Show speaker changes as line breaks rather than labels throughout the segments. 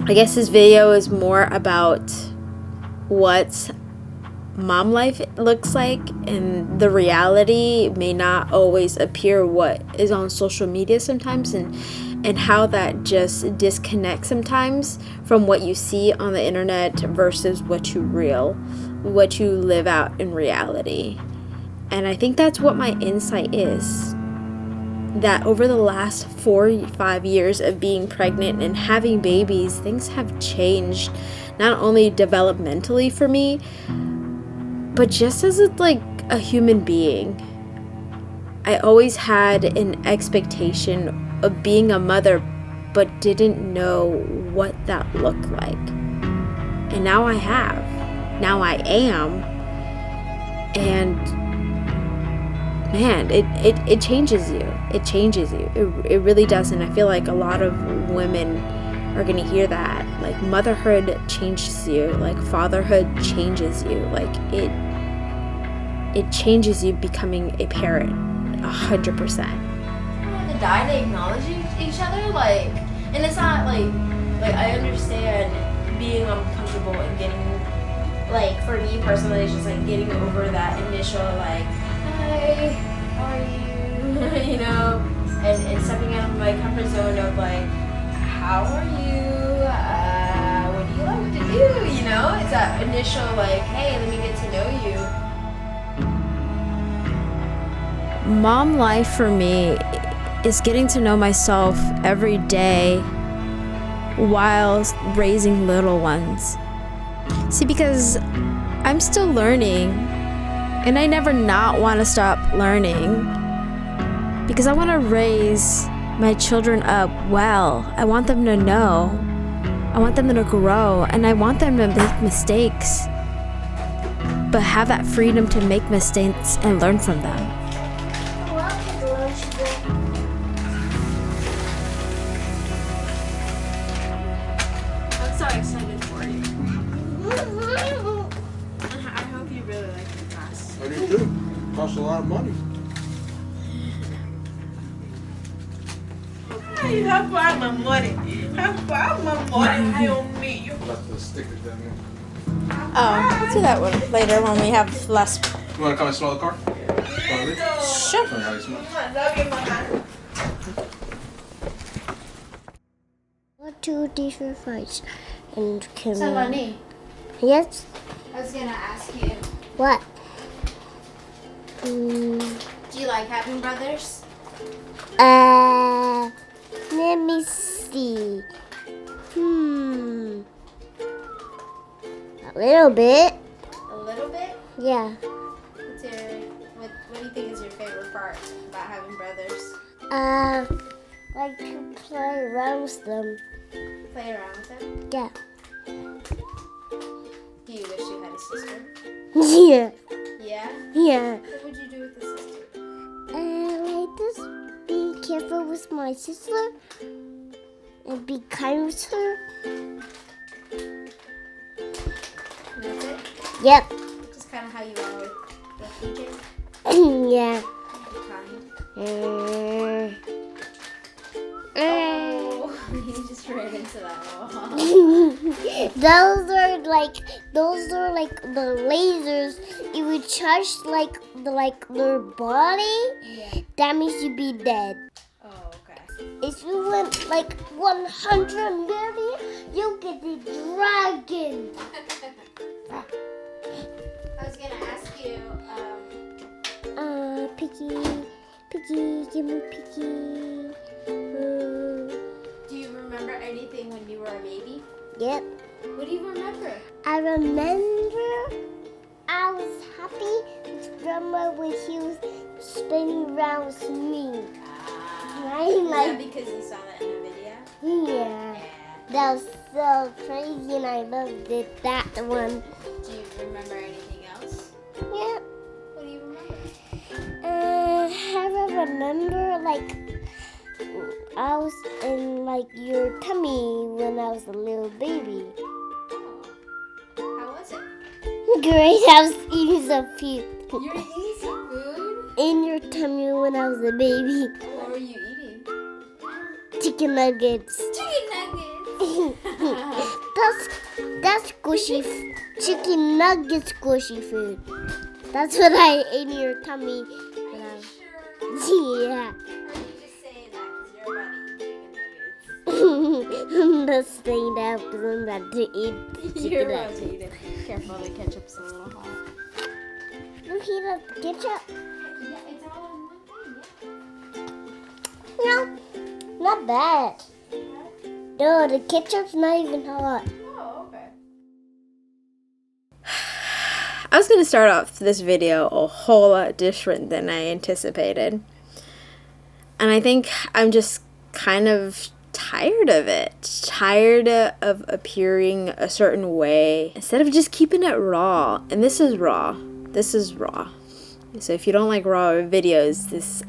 I guess this video is more about what mom life looks like, and the reality may not always appear what is on social media sometimes, and how that just disconnects sometimes from what you see on the internet versus what you live out in reality. And I think that's what my insight is, that over the last 4-5 years of being pregnant and having babies, things have changed, not only developmentally for me, but just as a human being. I always had an expectation of being a mother, but didn't know what that looked like. And now I have. Now I am. And man, it changes you. It changes you. It really does. And I feel like a lot of women are going to hear that. Like, motherhood changes you. Like, fatherhood changes you. Like, it changes you becoming a parent 100%.
To die to acknowledge each other, like, and it's not like I understand being uncomfortable and getting, like, for me personally, it's just like getting over that initial like, hi, how are you, you know, and stepping out of my comfort zone of like, how are you, what do you like to do, you know, it's that initial like, hey, let me get to know you.
Mom life for me is getting to know myself every day while raising little ones. See, because I'm still learning, and I never not want to stop learning, because I want to raise my children up well. I want them to know. I want them to grow, and I want them to make mistakes, but have that freedom to make mistakes and learn from them.
I'm so excited for you. I hope you really like your class.
I do too. Costs a lot of money.
Ay, rapaz, mamãe. Rapaz, mamãe. Ai, oh me.
Left the sticker down there.
Oh, we'll do that one later when we have less.
You want to come and smell the car?
Sure.
Tell me how you smell.
Love you, mamãe.
1, 2, 3, 4, 5. And can
So, Lani,
Yes?
I was gonna ask you,
What?
do you like having brothers?
Let me see. A little bit.
A little bit?
Yeah.
What do you think is your favorite part about having brothers?
Like to play around with them.
Play around with them?
Yeah.
Do you wish you had a sister?
Yeah.
Yeah?
Yeah.
What would you do with a sister?
Like just be careful with my sister and be kind with her.
And that's it?
Yep.
Just kind of how you are with PJ?
Yeah.
Be kind.
Oh.
You just ran into that wall.
Those are like the lasers. If you touch their body,
Yeah.
that means you'd be dead.
Oh, okay.
If you went like 100 million, you get the dragon.
I was gonna ask you,
Piggy, give me Piggy.
do you remember anything when you were a baby?
Yep.
What do you remember?
I remember I was happy with Grandma when she was spinning around with me.
Is that because you saw that in a video?
Yeah. That was so crazy and I loved it, that one.
Do you remember anything else?
Yeah.
What do you remember?
I remember I was in your tummy when I was a little baby.
How was it?
Great, I was eating some food.
You were eating some food?
In your tummy when I was a baby.
What were you eating?
Chicken nuggets.
Chicken nuggets!
That's squishy chicken nugget squishy food. That's what I ate in your tummy. When I was, yeah. I'm not saying that because I'm about to eat chicken nuggets.
eat it. Careful, the ketchup's a little hot.
You heat up the ketchup?
Yeah, it's all in one thing,
No, not bad. No, the ketchup's not even hot.
yeah. Oh, okay.
I was going to start off this video a whole lot different than I anticipated. And I think I'm just kind of tired of it. Tired of appearing a certain way instead of just keeping it raw. And this is raw. This is raw. So if you don't like raw videos, this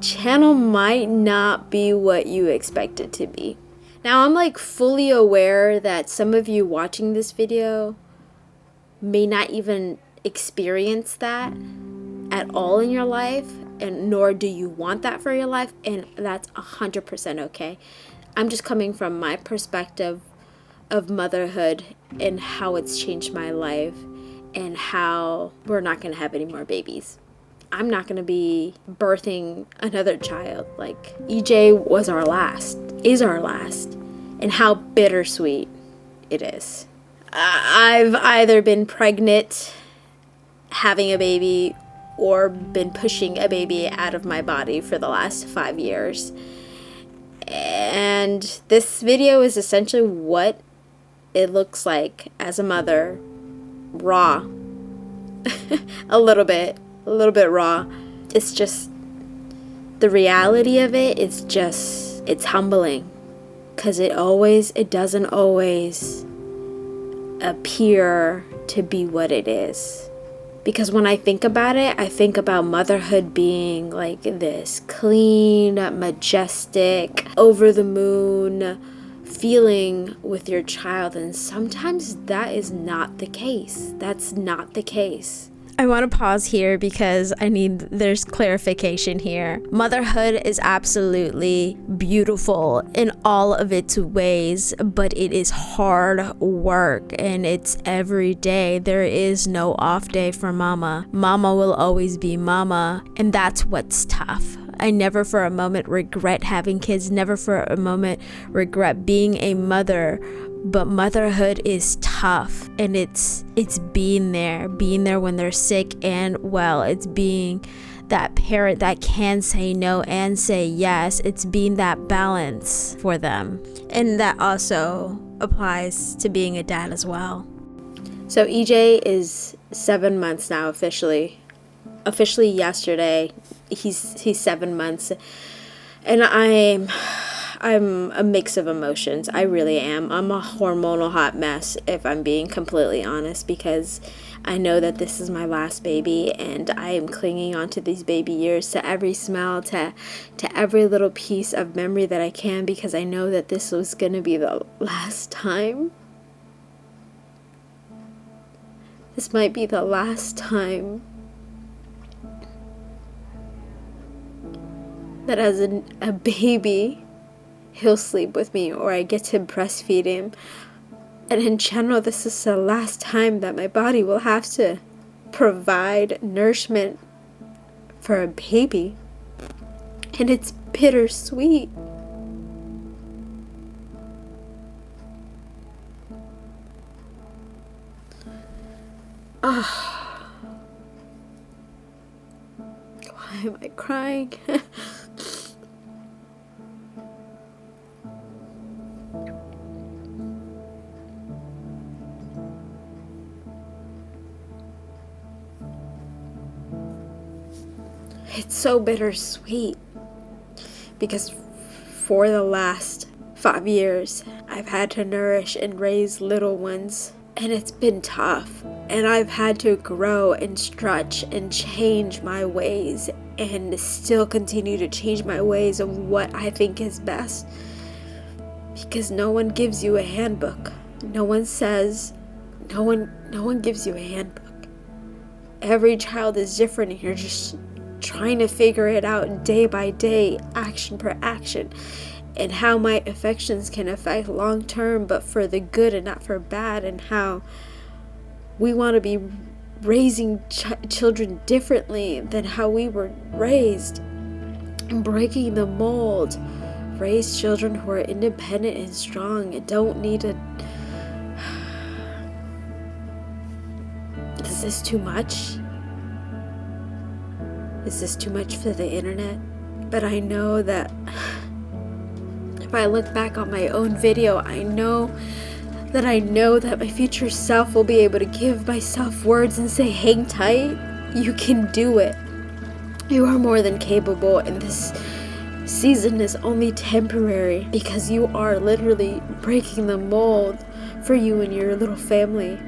channel might not be what you expect it to be. Now, I'm like fully aware that some of you watching this video may not even experience that at all in your life, and nor do you want that for your life, and that's 100% okay. I'm just coming from my perspective of motherhood and how it's changed my life and how we're not going to have any more babies. I'm not going to be birthing another child. Like, EJ was our last, is our last, and how bittersweet it is. I've either been pregnant, having a baby, or been pushing a baby out of my body for the last 5 years. And this video is essentially what it looks like as a mother, raw. a little bit raw. It's just, the reality of it is just, it's humbling. Because it doesn't always appear to be what it is. Because when I think about it, I think about motherhood being like this clean, majestic, over the moon feeling with your child. And sometimes that is not the case. That's not the case. I want to pause here because there's clarification here. Motherhood is absolutely beautiful in all of its ways, but it is hard work and it's every day. There is no off day for mama. Mama will always be mama, and that's what's tough. I never for a moment regret having kids, never for a moment regret being a mother. But motherhood is tough, and it's being there when they're sick and well. It's being that parent that can say no and say yes. It's being that balance for them. And that also applies to being a dad as well. So EJ is 7 months now officially. Officially yesterday, he's 7 months. And I'm a mix of emotions. I really am. I'm a hormonal hot mess, if I'm being completely honest, because I know that this is my last baby, and I am clinging on to these baby years, to every smell, to every little piece of memory that I can, because I know that this was going to be the last time. This might be the last time that as a baby he'll sleep with me, or I get to breastfeed him. And in general, this is the last time that my body will have to provide nourishment for a baby. And it's bittersweet. Why am I crying? It's so bittersweet because for the last 5 years, I've had to nourish and raise little ones, and it's been tough, and I've had to grow and stretch and change my ways and still continue to change my ways of what I think is best, because no one gives you a handbook. No one gives you a handbook. Every child is different, and you're just trying to figure it out day by day, action per action. and how my affections can affect long term, but for the good and not for bad, and how we want to be raising children differently than how we were raised, and breaking the mold. Raise children who are independent and strong and don't need a... Is this too much? Is this too much for the internet? But I know that if I look back on my own video, I know that my future self will be able to give myself words and say, hang tight, you can do it. You are more than capable, and this season is only temporary because you are literally breaking the mold for you and your little family.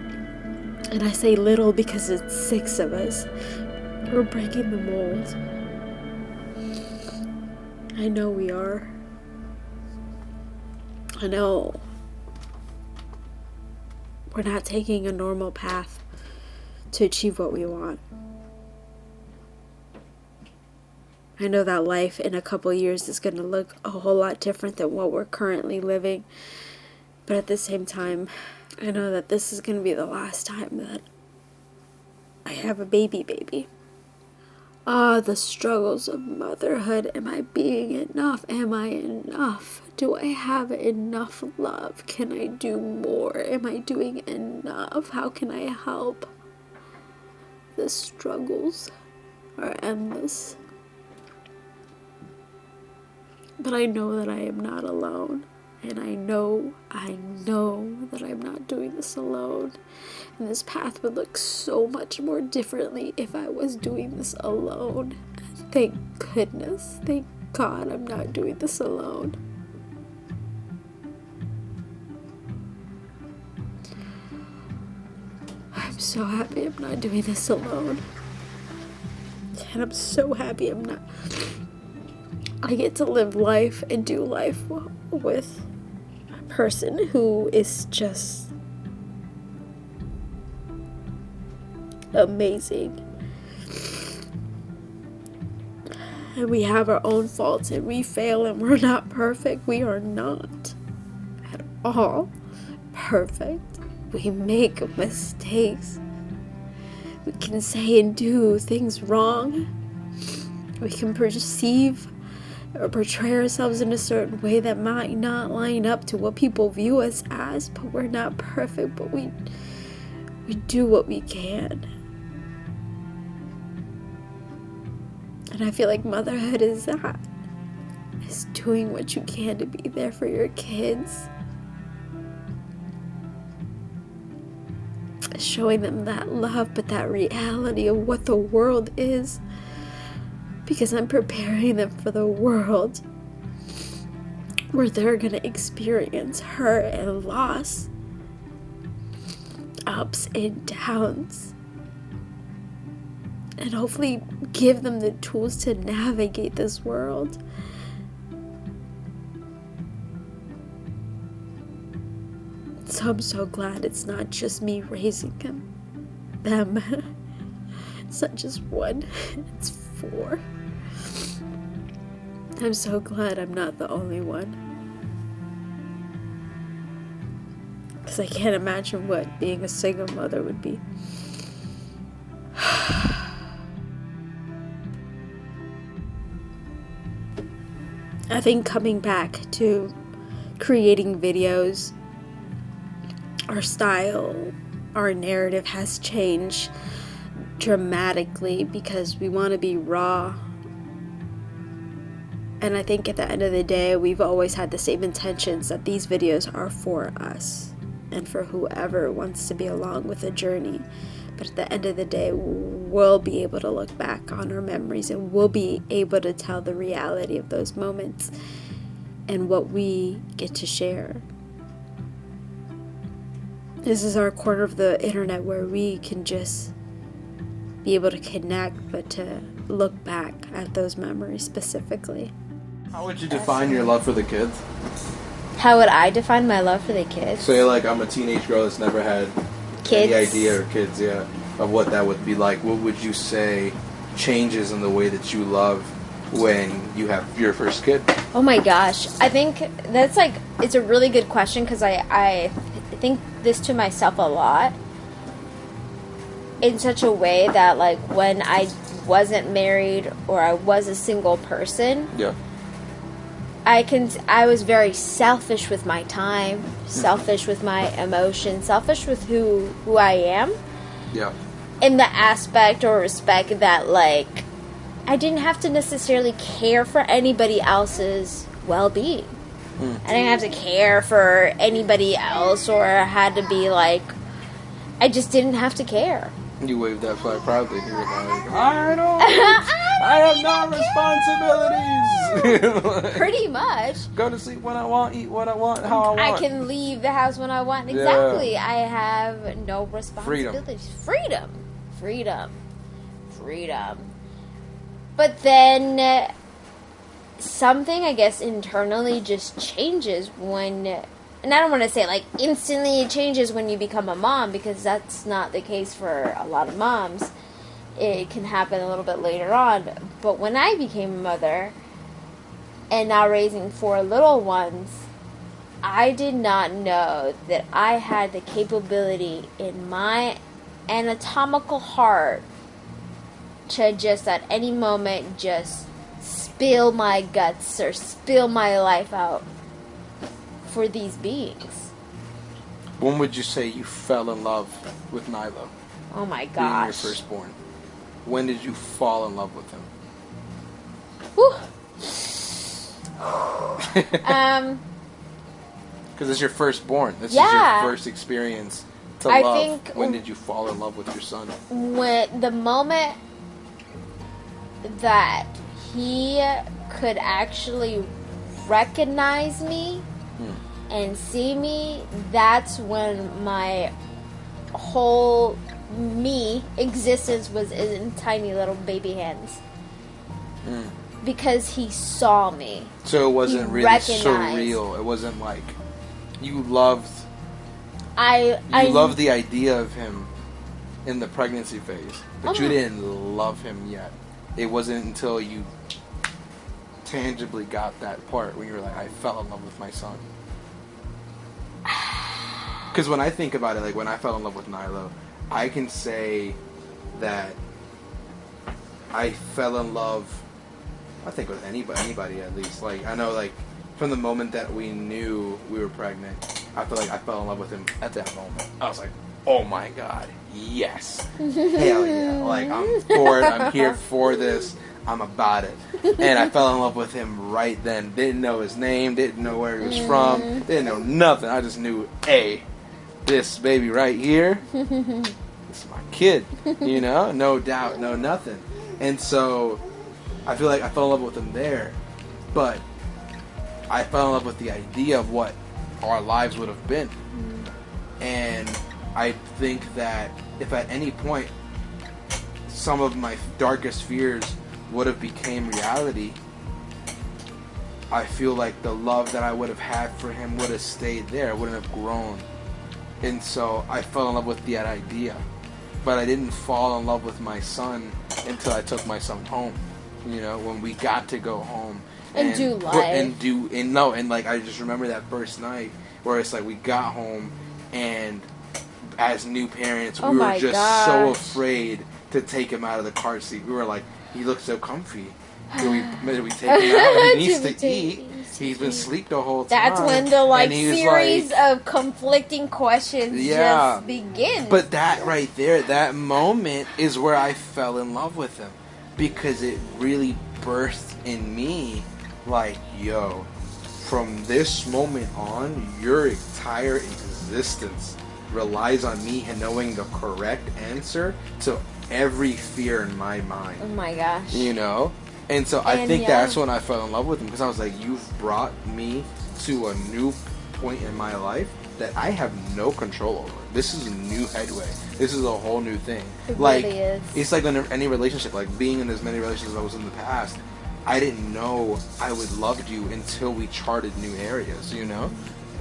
And I say little because it's 6 of us. We're breaking the mold. I know we are. I know we're not taking a normal path to achieve what we want. I know that life in a couple years is going to look a whole lot different than what we're currently living. But at the same time, I know that this is going to be the last time that I have a baby. The struggles of motherhood. Am I being enough? Am I enough? Do I have enough love? Can I do more? Am I doing enough? How can I help? The struggles are endless. But I know that I am not alone. And I know that I'm not doing this alone. And this path would look so much more differently if I was doing this alone. Thank goodness. Thank God I'm not doing this alone. I'm so happy I'm not doing this alone. And I'm so happy I get to live life and do life with a person who is just amazing. And we have our own faults and we fail and we're not perfect. We are not at all perfect. We make mistakes. We can say and do things wrong. We can perceive or portray ourselves in a certain way that might not line up to what people view us as, but we're not perfect, but we do what we can. And I feel like motherhood is that. Is doing what you can to be there for your kids. Showing them that love, but that reality of what the world is. Because I'm preparing them for the world where they're going to experience hurt and loss, ups and downs, and hopefully give them the tools to navigate this world. So I'm so glad it's not just me raising them. It's not just one, it's 4. I'm so glad I'm not the only one. Because I can't imagine what being a single mother would be. I think coming back to creating videos, our style, our narrative has changed dramatically because we want to be raw. And I think at the end of the day, we've always had the same intentions that these videos are for us and for whoever wants to be along with the journey. But at the end of the day, we'll be able to look back on our memories and we'll be able to tell the reality of those moments and what we get to share. This is our corner of the internet where we can just be able to connect, but to look back at those memories specifically.
How would you define your love for the kids?
How would I define my love for the kids?
Say like I'm a teenage girl that's never had
Kids?
any idea, or kids, yeah, of what that would be like. What would you say changes in the way that you love when you have your first kid?
Oh my gosh. I think that's like, it's a really good question because I think this to myself a lot in such a way that like when I wasn't married or I was a single person,
Yeah.
I was very selfish with my time, selfish with my emotions, selfish with who I am.
Yeah.
In the aspect or respect that like I didn't have to necessarily care for anybody else's well-being. I didn't have to care for anybody else or had to be like, I just didn't have to care.
You waved that flag proudly. You were like, I have no responsibilities.
Pretty much.
Go to sleep when I want, eat what I want, how I want.
I can leave the house when I want. Exactly. I have no responsibilities. Freedom. But then something, I guess, internally just changes when, and I don't want to say like instantly it changes when you become a mom, because that's not the case for a lot of moms. It can happen a little bit later on. But when I became a mother and now raising 4 little ones, I did not know that I had the capability in my anatomical heart to just at any moment just spill my guts or spill my life out for these beings.
When would you say you fell in love with Nilo?
Oh my
Being your
gosh.
firstborn. When did you fall in love with him?
Whew.
Because it's your firstborn. This is
Yeah.
your first experience to
I
love.
think
When did you fall in love with your son?
When the moment that he could actually recognize me and see me, that's when my whole existence was in tiny little baby hands. Because he saw me.
So it wasn't
He
really
recognized.
surreal. It wasn't like you loved.
I
loved the idea of him in the pregnancy phase, but you didn't love him yet. It wasn't until you tangibly got that part when you were like, I fell in love with my son. Because when I think about it, like when I fell in love with Nilo, I can say that I fell in love, I think with anybody at least. Like I know, like from the moment that we knew we were pregnant, I feel like I fell in love with him at that moment. I was like, oh my god, yes, hell yeah! Like I'm for it. I'm here for this. I'm about it. And I fell in love with him right then. Didn't know his name. Didn't know where he was from. Didn't know nothing. I just knew, hey, this baby right here, this is my kid. You know, no doubt, no nothing. And so I feel like I fell in love with him there, but I fell in love with the idea of what our lives would have been. And I think that if at any point some of my darkest fears would have became reality, I feel like the love that I would have had for him would have stayed there. It wouldn't have grown. And so I fell in love with that idea. But I didn't fall in love with my son until I took my son home. You know, when we got to go home
And do life.
And like I just remember that first night where it's like we got home, and as new parents we were just so afraid to take him out of the car seat. We were like, he looks so comfy. Did we take him out? He needs to eat. He's been asleep the whole time.
That's when the
And he was
series
like,
of conflicting questions just begins.
But that right there, that moment is where I fell in love with him, because it really birthed in me like, yo, from this moment on, your entire existence relies on me and knowing the correct answer to every fear in my mind.
Oh my gosh.
You know? And so I think that's when I fell in love with him, because I was like, you've brought me to a new point in my life that I have no control over. This is a new headway. This is a whole new thing.
It
like,
really is.
It's like in any relationship, like being in as many relationships as I was in the past, I didn't know I would love you until we charted new areas, you know?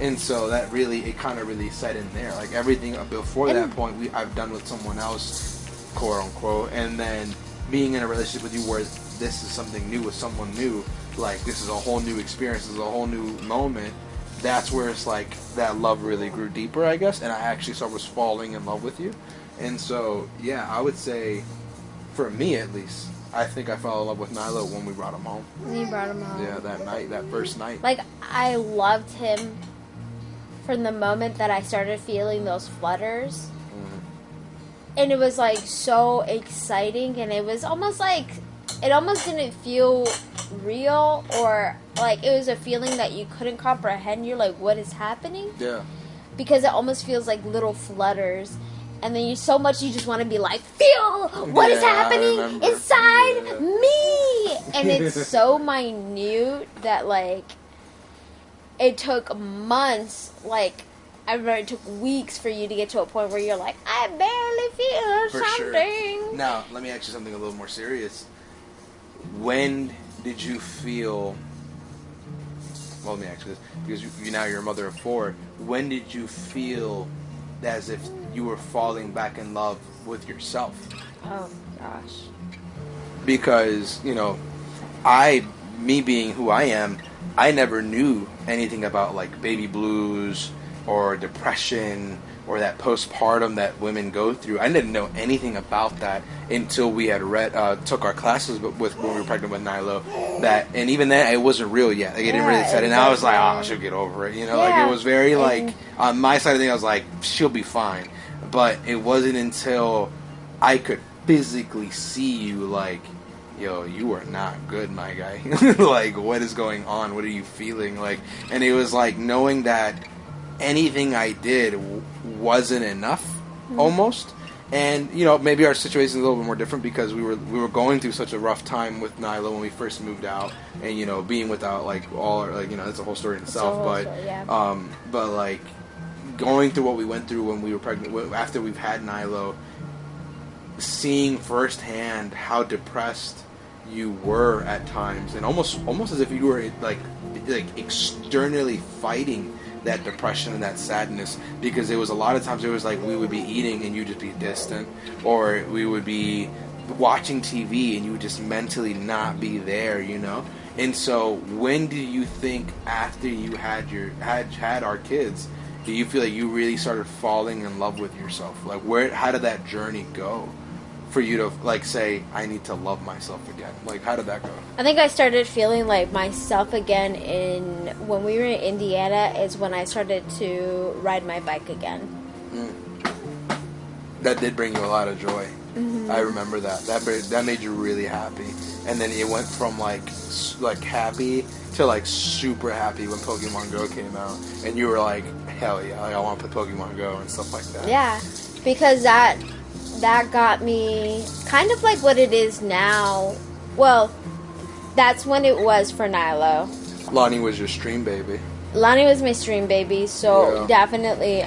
And so that really, it kind of really set in there. Like everything before that point, I've done with someone else, quote unquote, and then being in a relationship with you where this is something new with someone new, like this is a whole new experience, this is a whole new moment, that's where it's like that love really grew deeper, I guess, and I actually was falling in love with you. And so, yeah, I would say, for me at least, I think I fell in love with Nilo when we brought him home.
You brought him home.
Yeah, that night, that first night.
Like, I loved him from the moment that I started feeling those flutters. And it was, like, so exciting, and it was almost like, it almost didn't feel real, or, like, it was a feeling that you couldn't comprehend. You're like, what is happening?
Yeah.
Because it almost feels like little flutters. And then you just want to be like, feel what is happening inside me. And it's so minute that, like, it took months, like, I remember it took weeks for you to get to a point where you're like, I barely feel something.
Sure. Now, let me ask you something a little more serious. When did you feel, well, let me ask you this, because now you're a mother of 4, when did you feel as if you were falling back in love with yourself?
Oh, gosh.
Because, you know, me being who I am, I never knew anything about, like, baby blues or depression or that postpartum that women go through. I didn't know anything about that until we had took our classes when we were pregnant with Nilo. And even then, it wasn't real yet. Like, it didn't really set. And I was like, oh, she'll get over it. You know, like, it was very, like, on my side of things, I was like, she'll be fine. But it wasn't until I could physically see you, like, yo, you are not good, my guy. Like, what is going on? What are you feeling? Like, and it was like knowing that anything I did wasn't enough, almost. And, you know, maybe our situation is a little bit more different because we were going through such a rough time with Nilo when we first moved out, and, you know, being without, like, all our, like, you know, that's a whole story in itself. But like, going through what we went through when we were pregnant, after we've had Nilo, seeing firsthand how depressed you were at times, and almost as if you were like externally fighting that depression and that sadness, because it was a lot of times it was like we would be eating and you'd just be distant, or we would be watching TV and you would just mentally not be there, you know. And so when do you think after you had our kids, do you feel like you really started falling in love with yourself? Like, how did that journey go for you to, like, say, I need to love myself again? Like, how did that go?
I think I started feeling like myself again when we were in Indiana is when I started to ride my bike again.
That did bring you a lot of joy. Mm-hmm. I remember that. That made you really happy. And then it went from like happy to like super happy when Pokemon Go came out. And you were like, hell yeah, like, I want to play Pokemon Go and stuff like that.
Yeah, because that got me kind of like what it is now. Well, that's when it was for Nilo.
Lani was your stream baby.
Lani was my stream baby, so definitely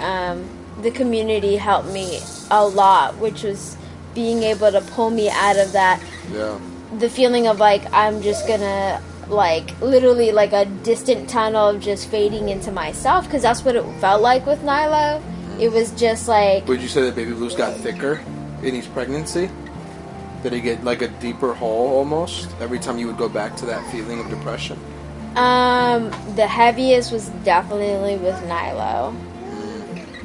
the community helped me a lot, which was being able to pull me out of that. Yeah. The feeling of like I'm just gonna like literally like a distant tunnel of just fading into myself, because that's what it felt like with Nilo. It was just like.
Would you say that baby blues got thicker in his pregnancy? Did it get like a deeper hole almost every time you would go back to that feeling of depression?
The heaviest was definitely with Nilo,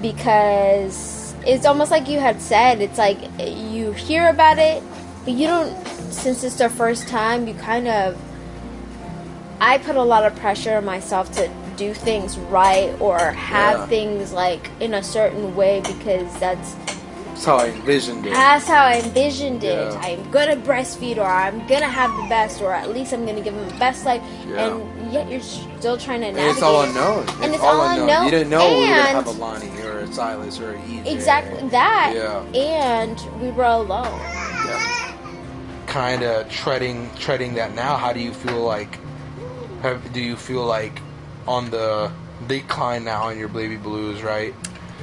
because it's almost like you had said, it's like you hear about it, but you don't, since it's the first time, I put a lot of pressure on myself to do things right or have things like in a certain way, because that's
how I envisioned it.
That's how I envisioned it. I'm gonna breastfeed, or I'm gonna have the best, or at least I'm gonna give him the best life. Yeah. And yet you're still trying to navigate.
And it's all unknown.
And it's all unknown.
You didn't know we were gonna have a Lani or a Silas or a EJ.
Exactly that. Yeah. And we were alone.
Yeah. Kind of treading that now. How do you feel like? Do you feel like on the decline now in your baby blues, right?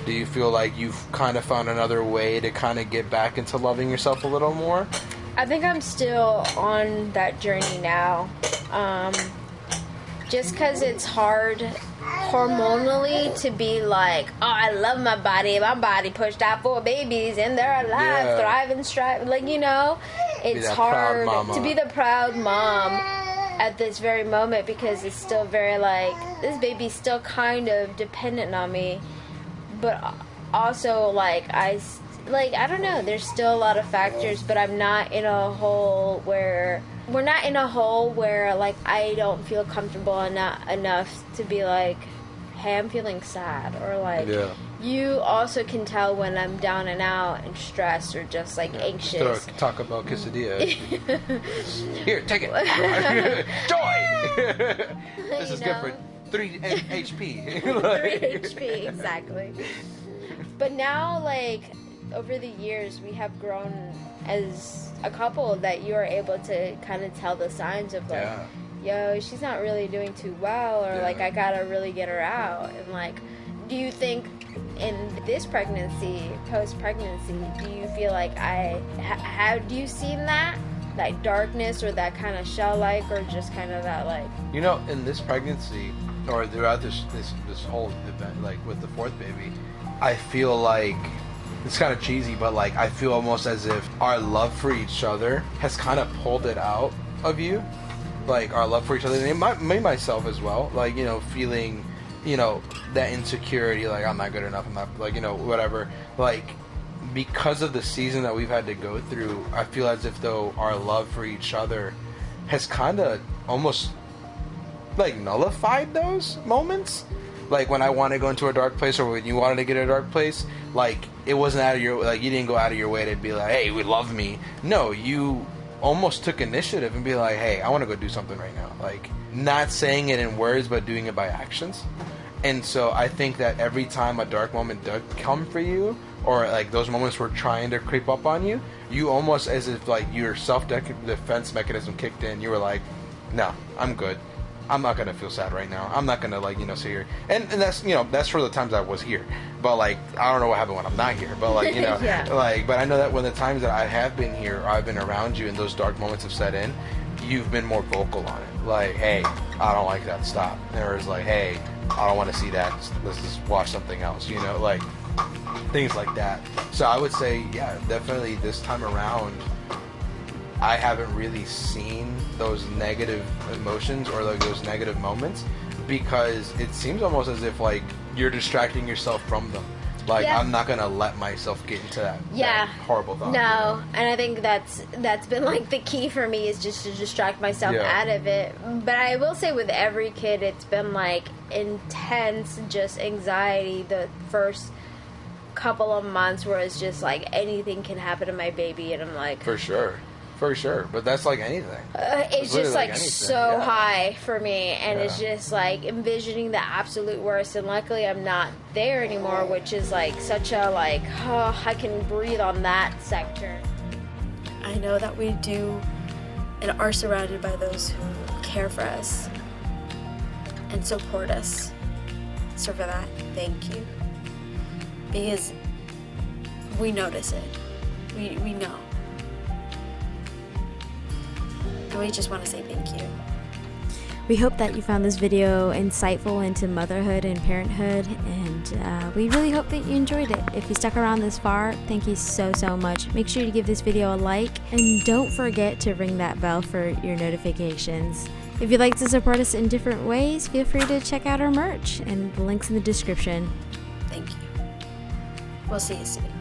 Do you feel like you've kind of found another way to kind of get back into loving yourself a little more?
I think I'm still on that journey now. Just because it's hard hormonally to be like, oh, I love my body. My body pushed out 4 babies and they're alive, thriving, striving, like, you know. it's
that proud
hard
mama.
to be the proud mom at this very moment, because it's still very like, this baby's still kind of dependent on me, but also like I don't know, there's still a lot of factors, but I'm not in a hole where we're not in a hole where like I don't feel comfortable enough to be like, hey, I'm feeling sad, or like you also can tell when I'm down and out and stressed or just like anxious.
Talk about quesadilla. Here, take it. Joy. This is good for 3 HP.
3 HP, exactly. But now, like, over the years, we have grown as a couple that you are able to kind of tell the signs of like, yo, she's not really doing too well, or like I gotta really get her out. And like, do you think in this pregnancy, post-pregnancy, do you feel like have you seen that darkness or that kind of shell-like, or just kind of that like,
you know, in this pregnancy or throughout this whole event, like with the 4th baby, I feel like it's kind of cheesy, but like I feel almost as if our love for each other has kind of pulled it out of you, like our love for each other, and me myself as well, like, you know, feeling, you know, that insecurity, like I'm not good enough, I'm not, like, you know, whatever, like because of the season that we've had to go through, I feel as if though our love for each other has kind of almost like nullified those moments. Like when I want to go into a dark place, or when you wanted to get in a dark place, like it wasn't out of your, like you didn't go out of your way to be like, hey, we love me. No, you almost took initiative and be like, hey, I want to go do something right now. Like not saying it in words, but doing it by actions. And so I think that every time a dark moment does come for you, or like those moments were trying to creep up on you, you almost, as if like your self-defense mechanism kicked in. You were like, no, I'm good. I'm not gonna feel sad right now. I'm not gonna, like, you know, sit here. And that's, you know, that's for the times I was here. But like, I don't know what happened when I'm not here. But like, you know, like, but I know that when the times that I have been here, or I've been around you, and those dark moments have set in, you've been more vocal on it. Like, hey, I don't like that. Stop. Or it's like, hey, I don't want to see that. Let's just watch something else. You know, like things like that. So I would say, yeah, definitely this time around, I haven't really seen those negative emotions or like those negative moments, because it seems almost as if like you're distracting yourself from them. Like I'm not gonna let myself get into that horrible thought.
No, and I think that's been like the key for me, is just to distract myself out of it. But I will say with every kid, it's been like intense, just anxiety the first couple of months, where it's just like anything can happen to my baby, and I'm like,
for sure, but that's like anything.
It's just like so high for me, and it's just like envisioning the absolute worst. And luckily, I'm not there anymore, which is like such a like, oh, I can breathe on that sector. I know that we do and are surrounded by those who care for us and support us. So for that, thank you, because we notice it. We know. And we just want to say thank you. We hope that you found this video insightful into motherhood and parenthood, and we really hope that you enjoyed it. If you stuck around this far, thank you so much. Make sure to give this video a like, and don't forget to ring that bell for your notifications. If you'd like to support us in different ways, feel free to check out our merch, and the link's in the description. Thank you. We'll see you soon.